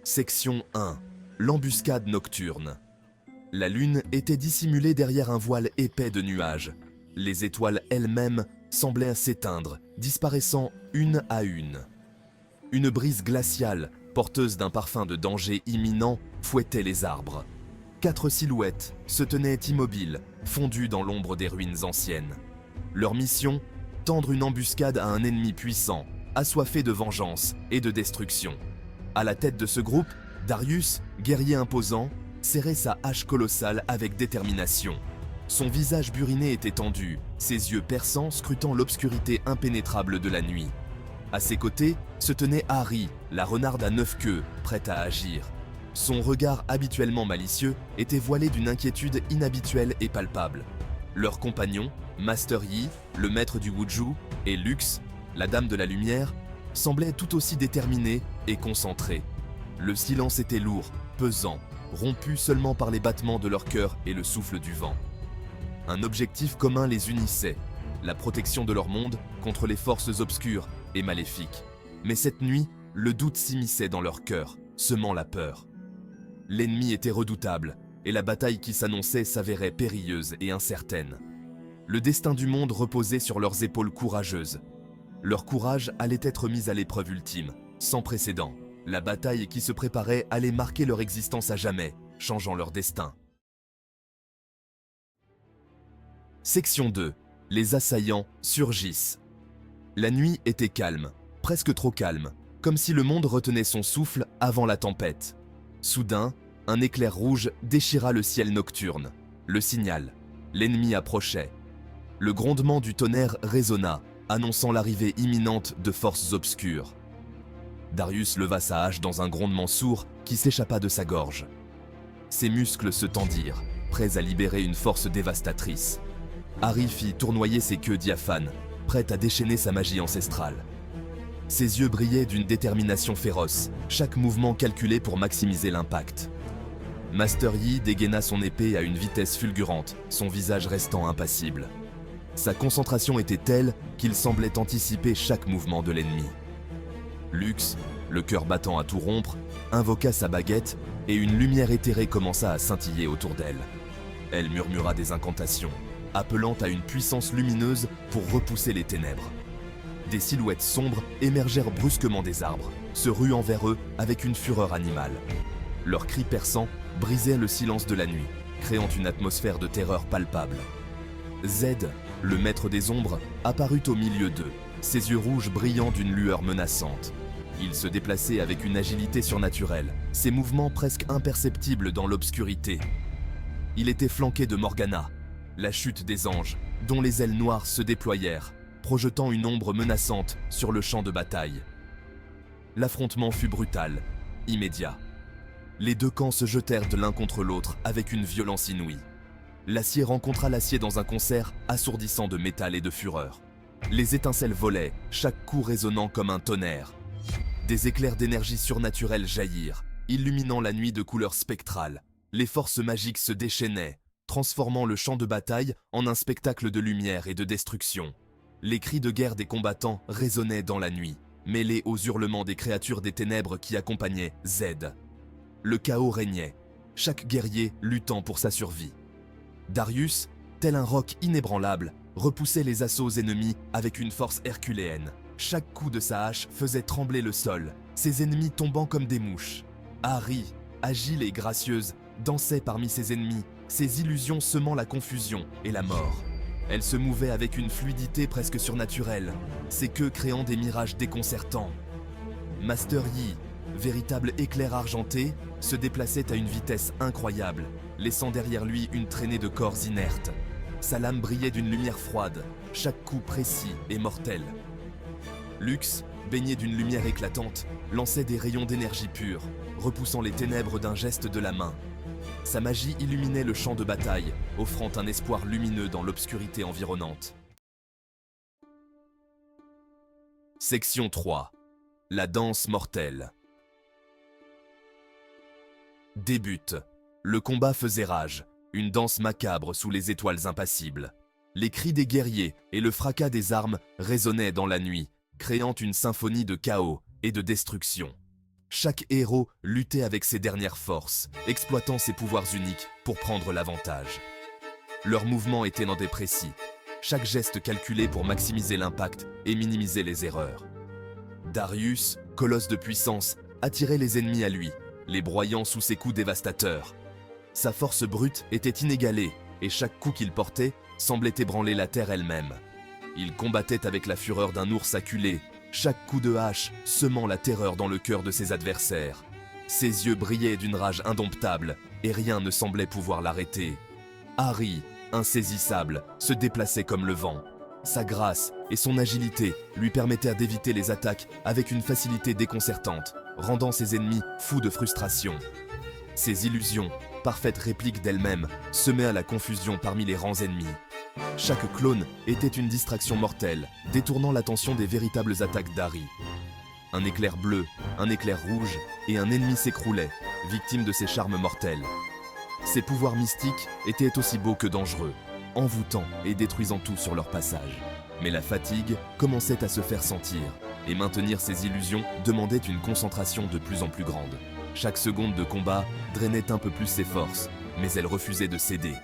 Section 1. L'embuscade nocturne. La lune était dissimulée derrière un voile épais de nuages. Les étoiles elles-mêmes semblaient s'éteindre, disparaissant une à une. Une brise glaciale, porteuse d'un parfum de danger imminent, fouettait les arbres. 4 silhouettes se tenaient immobiles, fondues dans l'ombre des ruines anciennes. Leur mission, tendre une embuscade à un ennemi puissant, assoiffé de vengeance et de destruction. À la tête de ce groupe, Darius, guerrier imposant, serrait sa hache colossale avec détermination. Son visage buriné était tendu, ses yeux perçants scrutant l'obscurité impénétrable de la nuit. À ses côtés se tenait Ahri, la renarde à 9 queues, prête à agir. Son regard habituellement malicieux était voilé d'une inquiétude inhabituelle et palpable. Leurs compagnons, Master Yi, le maître du Wuju, et Lux, la dame de la lumière, semblaient tout aussi déterminés et concentrés. Le silence était lourd, pesant, rompu seulement par les battements de leur cœur et le souffle du vent. Un objectif commun les unissait, la protection de leur monde contre les forces obscures et maléfiques. Mais cette nuit, le doute s'immisçait dans leur cœur, semant la peur. L'ennemi était redoutable, et la bataille qui s'annonçait s'avérait périlleuse et incertaine. Le destin du monde reposait sur leurs épaules courageuses. Leur courage allait être mis à l'épreuve ultime, sans précédent. La bataille qui se préparait allait marquer leur existence à jamais, changeant leur destin. Section 2. Les assaillants surgissent. La nuit était calme, presque trop calme, comme si le monde retenait son souffle avant la tempête. Soudain, un éclair rouge déchira le ciel nocturne. Le signal. L'ennemi approchait. Le grondement du tonnerre résonna, annonçant l'arrivée imminente de forces obscures. Darius leva sa hache dans un grondement sourd qui s'échappa de sa gorge. Ses muscles se tendirent, prêts à libérer une force dévastatrice. Ahri fit tournoyer ses queues diaphanes, prête à déchaîner sa magie ancestrale. Ses yeux brillaient d'une détermination féroce, chaque mouvement calculé pour maximiser l'impact. Master Yi dégaina son épée à une vitesse fulgurante, son visage restant impassible. Sa concentration était telle qu'il semblait anticiper chaque mouvement de l'ennemi. Lux, le cœur battant à tout rompre, invoqua sa baguette et une lumière éthérée commença à scintiller autour d'elle. Elle murmura des incantations, appelant à une puissance lumineuse pour repousser les ténèbres. Des silhouettes sombres émergèrent brusquement des arbres, se ruant vers eux avec une fureur animale. Leurs cris perçants brisaient le silence de la nuit, créant une atmosphère de terreur palpable. Z, le maître des ombres, apparut au milieu d'eux, ses yeux rouges brillant d'une lueur menaçante. Il se déplaçait avec une agilité surnaturelle, ses mouvements presque imperceptibles dans l'obscurité. Il était flanqué de Morgana, la chute des anges, dont les ailes noires se déployèrent, projetant une ombre menaçante sur le champ de bataille. L'affrontement fut brutal, immédiat. Les deux camps se jetèrent de l'un contre l'autre avec une violence inouïe. L'acier rencontra l'acier dans un concert assourdissant de métal et de fureur. Les étincelles volaient, chaque coup résonnant comme un tonnerre. Des éclairs d'énergie surnaturelle jaillirent, illuminant la nuit de couleurs spectrales. Les forces magiques se déchaînaient, transformant le champ de bataille en un spectacle de lumière et de destruction. Les cris de guerre des combattants résonnaient dans la nuit, mêlés aux hurlements des créatures des ténèbres qui accompagnaient Z. Le chaos régnait, chaque guerrier luttant pour sa survie. Darius, tel un roc inébranlable, repoussait les assauts ennemis avec une force herculéenne. Chaque coup de sa hache faisait trembler le sol, ses ennemis tombant comme des mouches. Ahri, agile et gracieuse, dansait parmi ses ennemis, ses illusions semant la confusion et la mort. Elle se mouvait avec une fluidité presque surnaturelle, ses queues créant des mirages déconcertants. Master Yi, véritable éclair argenté, se déplaçait à une vitesse incroyable, laissant derrière lui une traînée de corps inertes. Sa lame brillait d'une lumière froide, chaque coup précis et mortel. Lux, baigné d'une lumière éclatante, lançait des rayons d'énergie pure, repoussant les ténèbres d'un geste de la main. Sa magie illuminait le champ de bataille, offrant un espoir lumineux dans l'obscurité environnante. Section 3. La danse mortelle. Débute. Le combat faisait rage, une danse macabre sous les étoiles impassibles. Les cris des guerriers et le fracas des armes résonnaient dans la nuit, créant une symphonie de chaos et de destruction. Chaque héros luttait avec ses dernières forces, exploitant ses pouvoirs uniques pour prendre l'avantage. Leurs mouvements étaient non précis, chaque geste calculé pour maximiser l'impact et minimiser les erreurs. Darius, colosse de puissance, attirait les ennemis à lui, les broyant sous ses coups dévastateurs. Sa force brute était inégalée et chaque coup qu'il portait semblait ébranler la terre elle-même. Il combattait avec la fureur d'un ours acculé, chaque coup de hache semant la terreur dans le cœur de ses adversaires. Ses yeux brillaient d'une rage indomptable et rien ne semblait pouvoir l'arrêter. Ahri, insaisissable, se déplaçait comme le vent. Sa grâce et son agilité lui permettèrent d'éviter les attaques avec une facilité déconcertante, rendant ses ennemis fous de frustration. Ses illusions, parfaites répliques d'elle-même, semaient la confusion parmi les rangs ennemis. Chaque clone était une distraction mortelle, détournant l'attention des véritables attaques d'Ahri. Un éclair bleu, un éclair rouge, et un ennemi s'écroulait, victime de ses charmes mortels. Ses pouvoirs mystiques étaient aussi beaux que dangereux, envoûtant et détruisant tout sur leur passage. Mais la fatigue commençait à se faire sentir, et maintenir ses illusions demandait une concentration de plus en plus grande. Chaque seconde de combat drainait un peu plus ses forces, mais elle refusait de céder.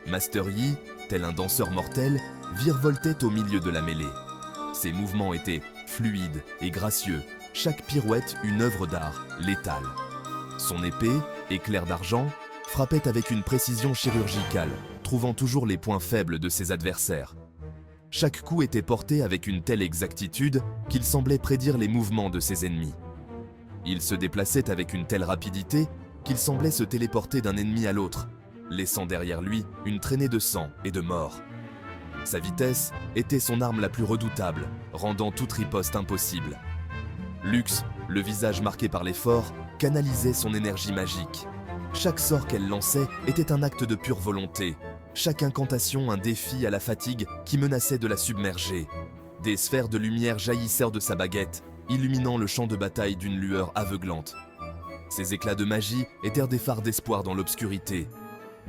Master Yi, tel un danseur mortel, virevoltait au milieu de la mêlée. Ses mouvements étaient fluides et gracieux, chaque pirouette une œuvre d'art, létale. Son épée, éclair d'argent, frappait avec une précision chirurgicale, trouvant toujours les points faibles de ses adversaires. Chaque coup était porté avec une telle exactitude qu'il semblait prédire les mouvements de ses ennemis. Il se déplaçait avec une telle rapidité qu'il semblait se téléporter d'un ennemi à l'autre, laissant derrière lui une traînée de sang et de mort. Sa vitesse était son arme la plus redoutable, rendant toute riposte impossible. Lux, le visage marqué par l'effort, canalisait son énergie magique. Chaque sort qu'elle lançait était un acte de pure volonté, chaque incantation un défi à la fatigue qui menaçait de la submerger. Des sphères de lumière jaillissèrent de sa baguette, illuminant le champ de bataille d'une lueur aveuglante. Ces éclats de magie étaient des phares d'espoir dans l'obscurité,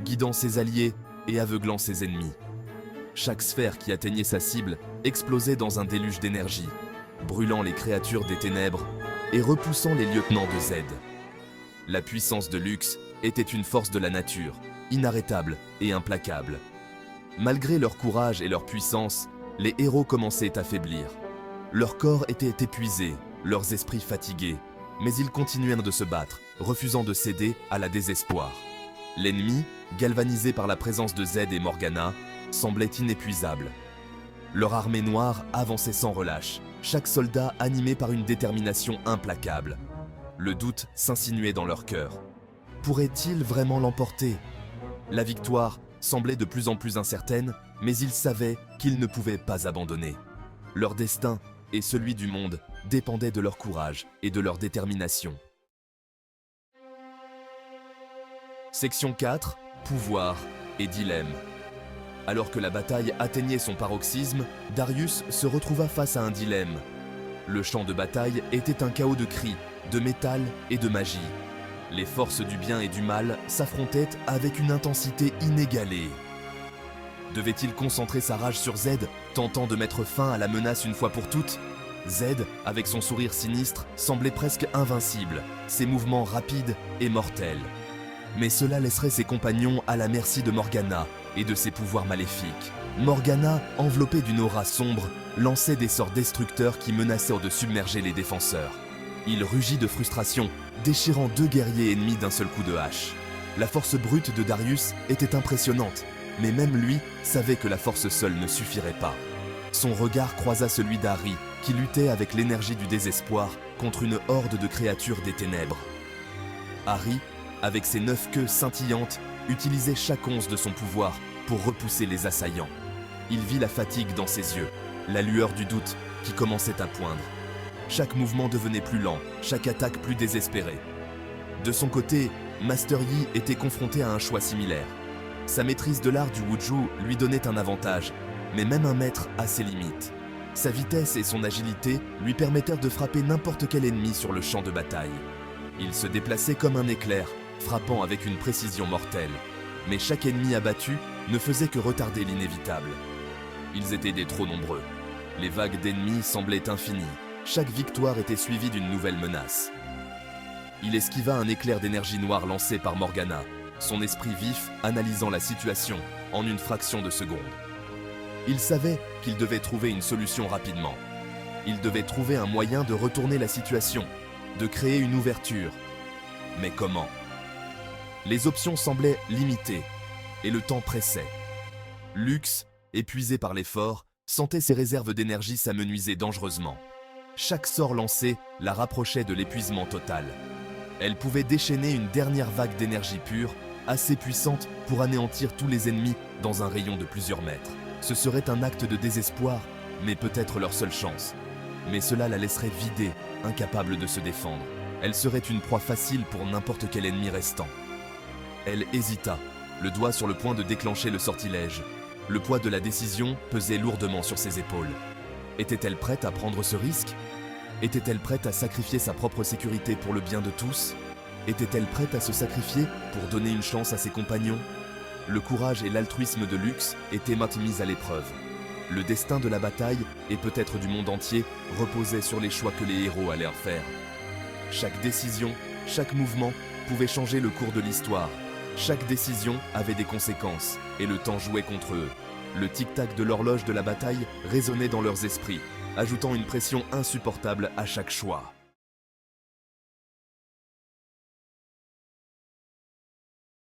guidant ses alliés et aveuglant ses ennemis. Chaque sphère qui atteignait sa cible explosait dans un déluge d'énergie, brûlant les créatures des ténèbres et repoussant les lieutenants de Z. La puissance de Lux était une force de la nature, inarrêtable et implacable. Malgré leur courage et leur puissance, les héros commençaient à faiblir. Leur corps était épuisé, leurs esprits fatigués, mais ils continuèrent de se battre, refusant de céder à la désespoir. L'ennemi, galvanisé par la présence de Z et Morgana, semblait inépuisable. Leur armée noire avançait sans relâche, chaque soldat animé par une détermination implacable. Le doute s'insinuait dans leur cœur. Pourrait-il vraiment l'emporter? La victoire semblait de plus en plus incertaine, mais ils savaient qu'ils ne pouvaient pas abandonner. Leur destin et celui du monde dépendaient de leur courage et de leur détermination. Section 4, pouvoir et dilemme. Alors que la bataille atteignait son paroxysme, Darius se retrouva face à un dilemme. Le champ de bataille était un chaos de cris, de métal et de magie. Les forces du bien et du mal s'affrontaient avec une intensité inégalée. Devait-il concentrer sa rage sur Z, tentant de mettre fin à la menace une fois pour toutes? Z, avec son sourire sinistre, semblait presque invincible, ses mouvements rapides et mortels. Mais cela laisserait ses compagnons à la merci de Morgana et de ses pouvoirs maléfiques. Morgana, enveloppée d'une aura sombre, lançait des sorts destructeurs qui menaçaient de submerger les défenseurs. Il rugit de frustration, déchirant 2 guerriers ennemis d'un seul coup de hache. La force brute de Darius était impressionnante, mais même lui savait que la force seule ne suffirait pas. Son regard croisa celui d'Ahri, qui luttait avec l'énergie du désespoir contre une horde de créatures des ténèbres. Ahri, avec ses 9 queues scintillantes, utilisait chaque once de son pouvoir pour repousser les assaillants. Il vit la fatigue dans ses yeux, la lueur du doute qui commençait à poindre. Chaque mouvement devenait plus lent, chaque attaque plus désespérée. De son côté, Master Yi était confronté à un choix similaire. Sa maîtrise de l'art du Wuzhu lui donnait un avantage, mais même un maître a ses limites. Sa vitesse et son agilité lui permettèrent de frapper n'importe quel ennemi sur le champ de bataille. Il se déplaçait comme un éclair, frappant avec une précision mortelle. Mais chaque ennemi abattu ne faisait que retarder l'inévitable. Ils étaient des trop nombreux. Les vagues d'ennemis semblaient infinies. Chaque victoire était suivie d'une nouvelle menace. Il esquiva un éclair d'énergie noire lancé par Morgana, son esprit vif analysant la situation en une fraction de seconde. Il savait qu'il devait trouver une solution rapidement. Il devait trouver un moyen de retourner la situation, de créer une ouverture. Mais comment? Les options semblaient limitées, et le temps pressait. Lux, épuisé par l'effort, sentait ses réserves d'énergie s'amenuiser dangereusement. Chaque sort lancé la rapprochait de l'épuisement total. Elle pouvait déchaîner une dernière vague d'énergie pure, assez puissante pour anéantir tous les ennemis dans un rayon de plusieurs mètres. Ce serait un acte de désespoir, mais peut-être leur seule chance. Mais cela la laisserait vidée, incapable de se défendre. Elle serait une proie facile pour n'importe quel ennemi restant. Elle hésita, le doigt sur le point de déclencher le sortilège. Le poids de la décision pesait lourdement sur ses épaules. Était-elle prête à prendre ce risque? Était-elle prête à sacrifier sa propre sécurité pour le bien de tous? Était-elle prête à se sacrifier pour donner une chance à ses compagnons? Le courage et l'altruisme de Lux étaient maintenant mis à l'épreuve. Le destin de la bataille, et peut-être du monde entier, reposait sur les choix que les héros allèrent faire. Chaque décision, chaque mouvement pouvait changer le cours de l'histoire. Chaque décision avait des conséquences, et le temps jouait contre eux. Le tic-tac de l'horloge de la bataille résonnait dans leurs esprits, ajoutant une pression insupportable à chaque choix.